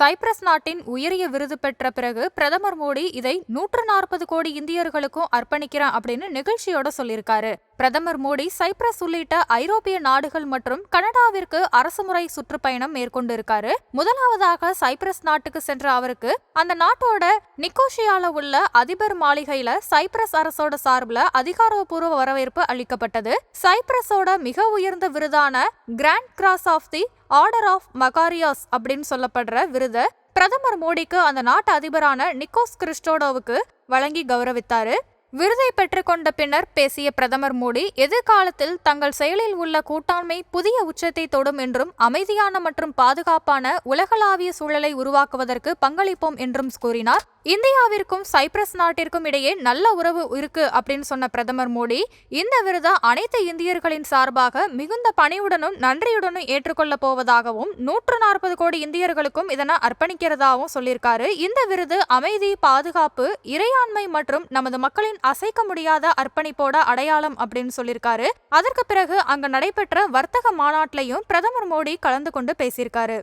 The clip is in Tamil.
சைப்ரஸ் நாட்டின் உயரிய விருது பெற்ற பிறகு பிரதமர் மோடி இதை 140 கோடி இந்தியர்களுக்கும் அர்ப்பணிக்கிறேன் அப்படின்னு நிகழ்ச்சியோட சொல்லியிருக்காரு. பிரதமர் மோடி சைப்ரஸ் உள்ளிட்ட ஐரோப்பிய நாடுகள் மற்றும் கனடாவிற்கு அரசுமுறை சுற்றுப்பயணம் மேற்கொண்டிருக்காரு. முதலாவதாக சைப்ரஸ் நாட்டுக்கு சென்ற அவருக்கு அந்த நாட்டோட நிக்கோஷியால உள்ள அதிபர் மாளிகையில சைப்ரஸ் அரசோட சார்பில் அதிகாரப்பூர்வ வரவேற்பு அளிக்கப்பட்டது. சைப்ரஸோட மிக உயர்ந்த விருதான grand cross of the order of Makarios அப்படின்னு சொல்லப்படுற விருதை பிரதமர் மோடிக்கு அந்த நாட்டு அதிபரான நிக்கோஸ் கிறிஸ்டோடோவுக்கு வழங்கி கௌரவித்தாரு. விருதை பெற்றுக்கொண்ட பின்னர் பேசிய பிரதமர் மோடி, எதிர்காலத்தில் தங்கள் செயலில் உள்ள கூட்டாண்மை புதிய உச்சத்தை தொடும் என்றும் அமைதியான மற்றும் பாதுகாப்பான உலகளாவிய சூழலை உருவாக்குவதற்கு பங்களிப்போம் என்றும் கூறினார். இந்தியாவிற்கும் சைப்ரஸ் நாட்டிற்கும் இடையே நல்ல உறவு இருக்கு அப்படின்னு சொன்ன பிரதமர் மோடி, இந்த விருதை அனைத்து இந்தியர்களின் சார்பாக மிகுந்த பணிவுடனும் நன்றியுடனும் ஏற்றுக்கொள்ளப் போவதாகவும் 140 கோடி இந்தியர்களுக்கும் இதனை அர்ப்பணிக்கிறதாகவும் சொல்லியிருக்காரு. இந்த விருது அமைதி, பாதுகாப்பு, இறையாண்மை மற்றும் நமது மக்களின் அசைக்க முடியாத அர்ப்பணிப்போட அடையாளம் அப்படின்னு சொல்லியிருக்காரு. அதற்கு பிறகு அங்க நடைபெற்ற வர்த்தக மாநாட்டிலையும் பிரதமர் மோடி கலந்து கொண்டு பேசியிருக்காரு.